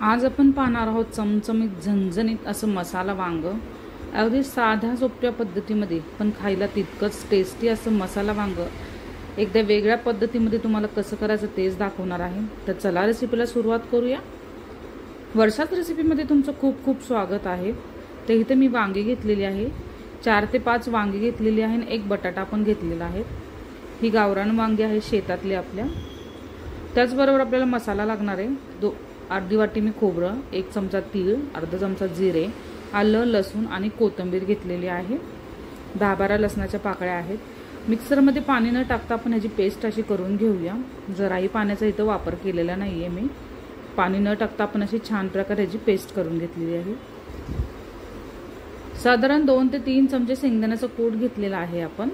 आज आपण पाहणार आहोत चमचमीत झणझणीत असं मसाला वांग। अगदी साध्या सोप्या पद्धतीमध्ये पण खायला तितकंच टेस्टी असं मसाला वांग एकदा वेगळ्या पद्धतीमध्ये तुम्हाला कसं करायचं तेच दाखवणार आहे। तर चला रेसिपीला सुरुवात करूया। वर्षात रेसिपीमध्ये तुमचं खूप खूप स्वागत आहे। तर इथे मी वांगी घेतलेली आहे, 4 ते 5 वांगी घेतलेली आहे आणि एक बटाटा पण घेतलेला आहे। ही गावरान वांगी आहे शेतातली आपल्या। त्याचबरोबर आपल्याला मसाला लागणार आहे। अर्धी वाटी मी खोबरं, 1 चमचा तीळ, अर्धा चमचा जिरे, आलं, लसूण आणि कोथिंबीर घेतलेली आहे। 10-12 लसणाच्या पाकळ्या आहेत। मिक्सरमध्ये पाणी न टाकता आपण ह्याची पेस्ट अशी करून घेऊया। जराही पाण्याचा इथं वापर केलेला नाहीये मी। पाणी न टाकता आपण अशी छान प्रकारे ह्याची पेस्ट करून घेतलेली आहे। साधारण 2 ते 3 चमचे शेंगदाण्याचं कूट घेतलेला आहे आपण।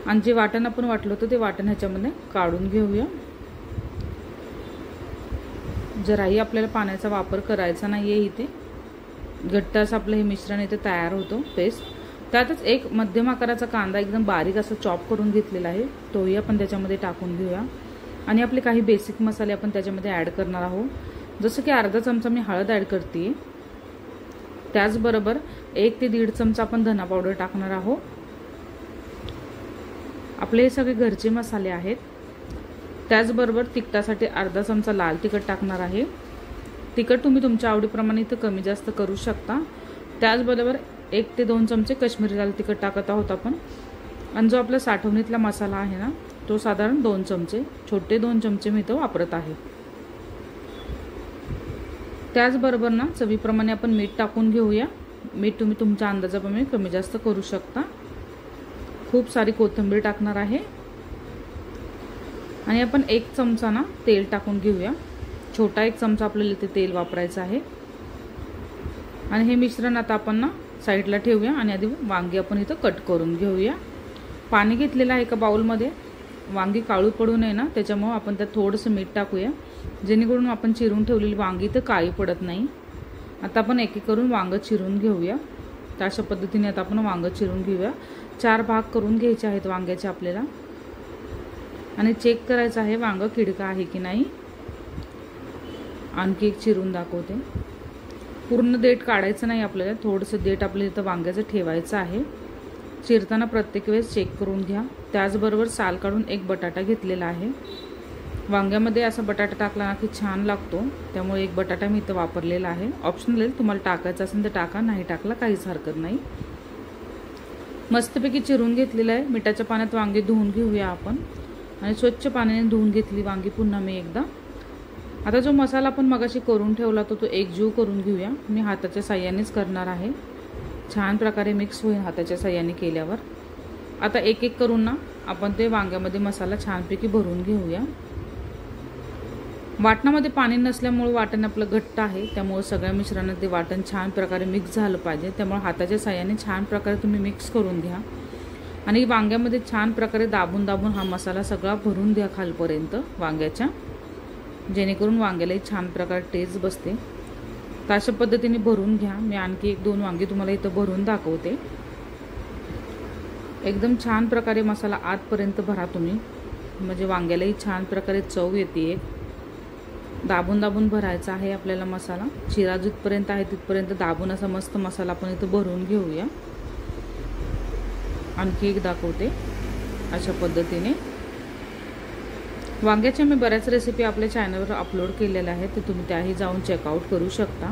आणि जे वाटण आपण वाटलं होतं ते वाटण ह्याच्यामध्ये काढून घेऊया। जराही आपल्याला पाण्याचा वापर करायचा नाहीये। इथे घट्ट असं आपलं हे मिश्रण इथे तयार होतं पेस्ट। त्यातच एक मध्यम आकाराचा कांदा एकदम बारीक असं चॉप करून घेतलेला आहे, तोही आपण त्याच्यामध्ये टाकून घेऊया। आणि आपले काही बेसिक मसाले आपण त्याच्यामध्ये ॲड करणार आहोत। जसं की अर्धा चमचा मी हळद ॲड करते, त्याचबरोबर 1 ते 1.5 चमचा आपण धना पावडर टाकणार आहोत। आपले हे सगळे घरचे मसाले आहेत। त्याचबरोबर तिखटासाठी अर्धा चमचा लाल तिखट टाकणार आहे। तिखट तुम्ही तुमच्या आवडीप्रमाणे इथे कमी जास्त करू शकता। त्याचबरोबर 1 ते 2 चमचे काश्मीरी लाल तिखट टाकत आहोत आपण। आणि जो आपला साठवणीतला मसाला आहे ना, तो साधारण 2 चमचे, छोटे 2 चमचे मी इथं वापरत आहे। त्याचबरोबर ना चवीप्रमाणे आपण मीठ टाकून घेऊया। मीठ तुम्ही तुमच्या अंदाजाप्रमाणे कमी जास्त करू शकता। खूप सारी कोथिंबीर टाकणार आहे आणि आपण 1 चमचा ना तेल टाकून घेऊया। छोटा 1 चमचा आपल्याला इथे तेल वापरायचं आहे। आणि हे मिश्रण आता आपण ना साईडला ठेवूया आणि आधी वांगी आपण इथं कट करून घेऊया। पाणी घेतलेलं आहे एका बाउलमध्ये। वांगी काळू पडू नये ना, त्याच्यामुळे आपण त्यात थोडंसं मीठ टाकूया, जेणेकरून आपण चिरून ठेवलेली वांगी इथं काळी पडत नाही। आता आपण एक एक करून वांग चिरून घेऊया। तर अशा पद्धतीने आता आपण वांग चिरून घेऊया। 4 भाग करून घ्यायचे आहेत वांग्याचे आपल्याला। आणि चेक करायचं आहे वांग किडका आहे की नाही। आणखी एक चिरून दाखवते। पूर्ण देठ काढायचं नाही आपल्याला, थोडंसं देठ आपल्याला इथं वांग्याचं ठेवायचं आहे। चिरताना प्रत्येक वेळेस चेक करून घ्या। त्याचबरोबर साल काढून 1 बटाटा घेतलेला आहे। वांग्यामध्ये असा बटाटा टाकला ना की छान लागतो, त्यामुळे 1 बटाटा मी इथं वापरलेला आहे। ऑप्शनल आहे, तुम्हाला टाकायचं असेल तर टाका, नाही टाकला काहीच हरकत नाही। मस्तपैकी चिरून घेतलेलं आहे। मिठाच्या पाण्यात वांगी धुवून घेऊया आपण। आणि स्वच्छ पाण्याने धुवून घेतली वांगी पुन्हा मी एकदा। आता जो मसाला आपण मगाशी करून ठेवला तो एकजीव करून घेऊया। मी हाताच्या साह्यानेच करणार आहे, छान प्रकारे मिक्स होईल हाताच्या साह्याने केल्यावर। आता एक एक करून ना आपण ते वांग्यामध्ये मसाला छानपैकी भरून घेऊया। वाटणामध्ये पाणी नसल्यामुळे वाटण आपलं घट्ट आहे, त्यामुळे सगळ्या मिश्रणात ते वाटण छान प्रकारे मिक्स झालं पाहिजे। त्यामुळे हाताच्या साह्याने छान प्रकारे तुम्ही मिक्स करून घ्या। आणि वांग्यामध्ये छान प्रकारे दाबून दाबून हा मसाला सगळा भरून द्या खालपर्यंत वांग्याच्या, जेणेकरून वांग्यालाही छान प्रकारे टेस्ट बसते। तर अशा पद्धतीने भरून घ्या। मी आणखी 1-2 वांगी तुम्हाला इथं भरून दाखवते। एकदम छान प्रकारे मसाला आतपर्यंत भरा तुम्ही, म्हणजे वांग्यालाही छान प्रकारे चव येते। दाबून दाबून भरायचा आहे आपल्याला मसाला। चिरा जिथपर्यंत आहे तिथपर्यंत दाबून असा मस्त मसाला आपण इथं भरून घेऊया। आणखी एक दाखवते अशा पद्धतीने। वांग्याच्या मी बऱ्याच रेसिपी आपल्या चॅनलवर अपलोड केलेल्या आहेत, तर तुम्ही त्याही जाऊन चेकआउट करू शकता।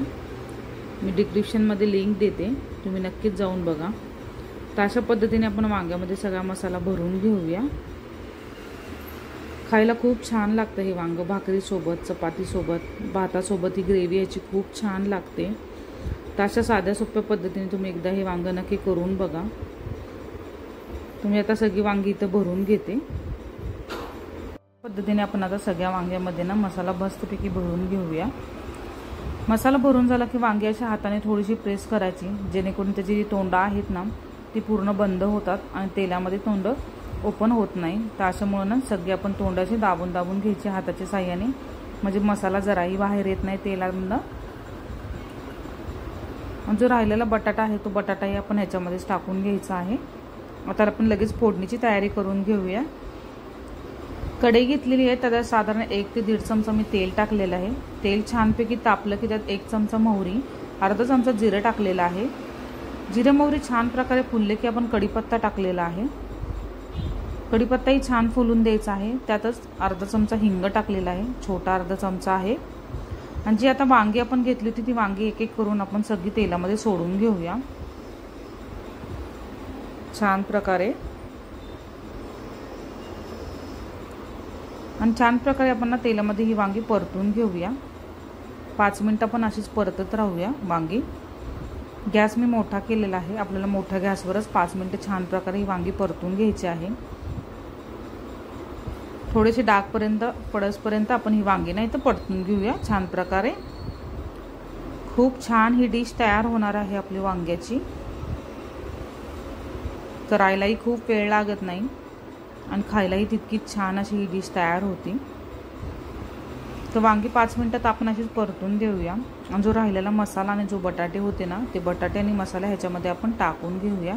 मी डिस्क्रिप्शनमध्ये लिंक देते, तुम्ही नक्कीच जाऊन बघा। तर अशा पद्धतीने आपण वांग्यामध्ये सगळा मसाला भरून घेऊया। खायला खूप छान लागतं हे वांग, भाकरीसोबत, चपातीसोबत, भातासोबत ही ग्रेव्ही याची खूप छान लागते। तर अशा साध्या सोप्या पद्धतीने तुम्ही एकदा हे वांग नक्की करून बघा। तुम्ही आता सगळी वांगी इथं भरून घेते। पद्धतीने आपण आता सगळ्या वांग्यामध्ये ना मसाला मस्तपैकी भरून घेऊया। मसाला भरून झाला की वांगी अशा हाताने थोडीशी प्रेस करायची, जेणेकरून त्याची जी तोंडं आहेत ना ती पूर्ण बंद होतात आणि तेलामध्ये तोंड ओपन होत नाही। तर अशामुळे ना सगळे आपण तोंडाचे दाबून दाबून घ्यायचे हाताच्या साह्याने, म्हणजे मसाला जराही बाहेर येत नाही तेलामधनं। जो राहिलेला बटाटा आहे तो बटाटाही आपण ह्याच्यामध्येच टाकून घ्यायचा आहे। आता आपण लगेच फोडणीची तयारी करून घेऊया। कढई घेतलेली आहे, त्यात साधारण 1 ते 1.5 चमचा मी तेल टाकलेलं आहे। तेल छानपैकी तापलं की त्यात 1 चमचा मोहरी, अर्धा चमचा जिरं टाकलेलं आहे। जिरे मोहरी छान प्रकारे फुलले की आपण कढीपत्ता टाकलेला आहे। कढीपत्ताही छान फुलून द्यायचा आहे। त्यातच अर्धा चमचा हिंग टाकलेला आहे, छोटा अर्धा चमचा आहे। आणि जी आता वांगी आपण घेतली होती ती वांगी एक एक करून आपण सगळी तेलामध्ये सोडून घेऊया छान प्रकारे। आणि छान प्रकारे आपण तेलामध्ये ही वांगी परतून घेऊया। 5 मिनिटं आपण अशीच परतत राहूया वांगी। गॅस मी मोठा केलेला आहे, आपल्याला मोठ्या गॅसवरच 5 मिनिटं छान प्रकारे ही वांगी परतून घ्यायची आहे। थोडेसे डागपर्यंत पडसपर्यंत आपण ही वांगी नाही तर परतून घेऊया छान प्रकारे। खूप छान ही डिश तयार होणार आहे आपली वांग्याची। करायलाही खूप वेळ लागत नाही आणि खायलाही तितकीच छान अशी ही डिश तयार होती। तर वांगी 5 मिनिटात आपण अशीच परतून देऊया। आणि जो राहिलेला मसाला आणि जो बटाटे होते ना, ते बटाटे आणि मसाला ह्याच्यामध्ये आपण टाकून घेऊया।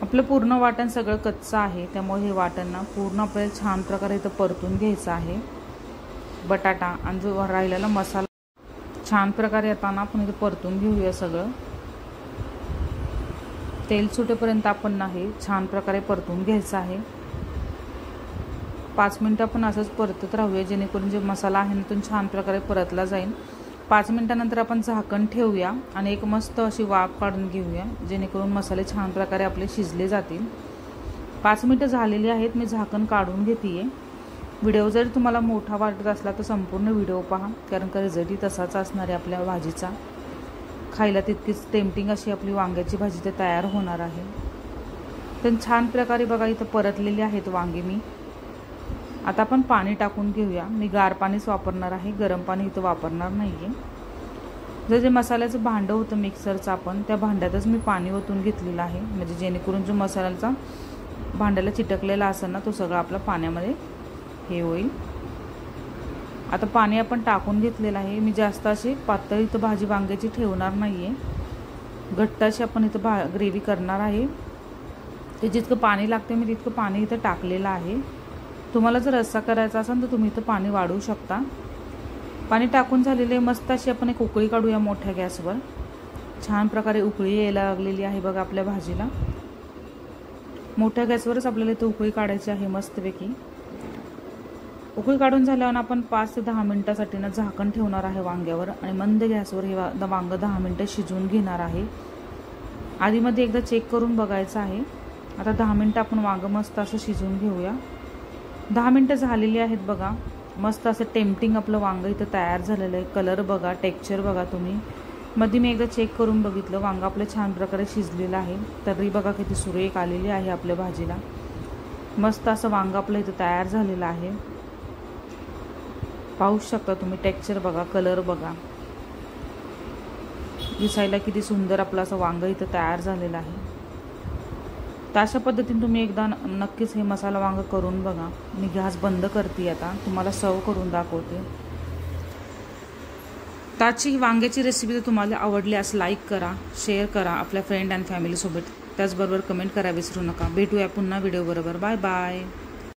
आपलं पूर्ण वाटण सगळं कच्चं आहे, त्यामुळे हे वाटण ना पूर्ण आपल्याला छान प्रकारे इथं परतून घ्यायचं आहे। बटाटा आणि जो राहिलेला मसाला छान प्रकारे आता ना आपण इथं परतून घेऊया सगळं। तेल सुटेपर्यंत आपण ना हे छान प्रकारे परतून घ्यायचं आहे। 5 मिनिटं आपण असंच परतत राहूया, जेणेकरून जे मसाला आहे ना तो छान प्रकारे परतला जाईल। 5 मिनिटानंतर आपण झाकण ठेवूया आणि एक मस्त अशी वाफ काढून घेऊया, जेणेकरून मसाले छान प्रकारे आपले शिजले जातील। 5 मिनिटं झालेली आहेत, मी झाकण काढून घेते। व्हिडिओ जर तुम्हाला मोठा वाटत असला तर संपूर्ण व्हिडिओ पहा, कारण का रिझल्टही तसाच असणार आहे आपल्या भाजीचा। खायला तितकीच टेम्पटिंग अशी आपली वांग्याची भाजी ते तयार होणार आहे। तर छान प्रकारे बघा इथं परतलेली आहेत वांगी मी। आता आपण पाणी टाकून घेऊया। मी गार पाणीच वापरणार आहे, गरम पाणी इथं वापरणार नाहीये। जे मसाल्याचं भांडं होतं मिक्सरचं आपण त्या भांड्यातच मी पाणी ओतून घेतलेलं आहे, म्हणजे जेणेकरून जो मसाल्याचा भांड्याला चिटकलेला असेल ना तो सगळा आपल्या पाण्यामध्ये हे होईल। आता पाणी आपण टाकून घेतलेलं आहे। मी जास्त अशी पातळ इथं भाजी वांग्याची ठेवणार नाहीये, घट्ट अशी आपण इथं ग्रेव्ही करणार आहे। ते जितकं पाणी लागते मी तितकं पाणी इथं टाकलेलं आहे। तुम्हाला जर रस्सा करायचा असेल तर तुम्ही इथं पाणी वाढवू शकता। पाणी टाकून झालेले मस्त अशी आपण एक उकळी काढूया मोठ्या गॅसवर। छान प्रकारे उकळी यायला लागलेली आहे बघा आपल्या भाजीला। मोठ्या गॅसवरच आपल्याला इथं उकळी काढायची आहे मस्तपैकी। उकळी काढून झाल्यावर आपण 5 ते 10 मिनिटासाठी ना झाकण ठेवणार आहे वांग्यावर आणि मंद गॅसवर हे वांग 10 मिनिटं शिजवून घेणार आहे। आधीमध्ये एकदा चेक करून बघायचं आहे। आता 10 मिनिटं आपण वांग मस्त असं शिजवून घेऊया। 10 मिनिटं झालेली आहेत बघा। मस्त असं टेम्पटिंग आपलं वांग इथं तयार झालेलं आहे। कलर बघा, टेक्स्चर बघा तुम्ही। मध्ये मी एकदा चेक करून बघितलं, वांग आपलं छान प्रकारे शिजलेलं आहे। तरी बघा किती सुरेख आलेली आहे आपल्या भाजीला। मस्त असं वांग आपलं इथं तयार झालेलं आहे। पाहू शकता तुम्ही, टेक्स्चर बघा, कलर बघा, दिसायला किती सुंदर आपलं असं वांग इथं तयार झालेलं आहे। तर अशा पद्धतीने तुम्ही एकदा नक्कीच हे मसाला वांग करून बघा। मी गॅस बंद करते, आता तुम्हाला सर्व करून दाखवते। त्याची वांग्याची रेसिपी जर तुम्हाला आवडली असं लाईक करा, शेअर करा आपल्या फ्रेंड अँड फॅमिलीसोबत। त्याचबरोबर कमेंट करा विसरू नका। भेटूया पुन्हा व्हिडिओ बरोबर। Bye bye.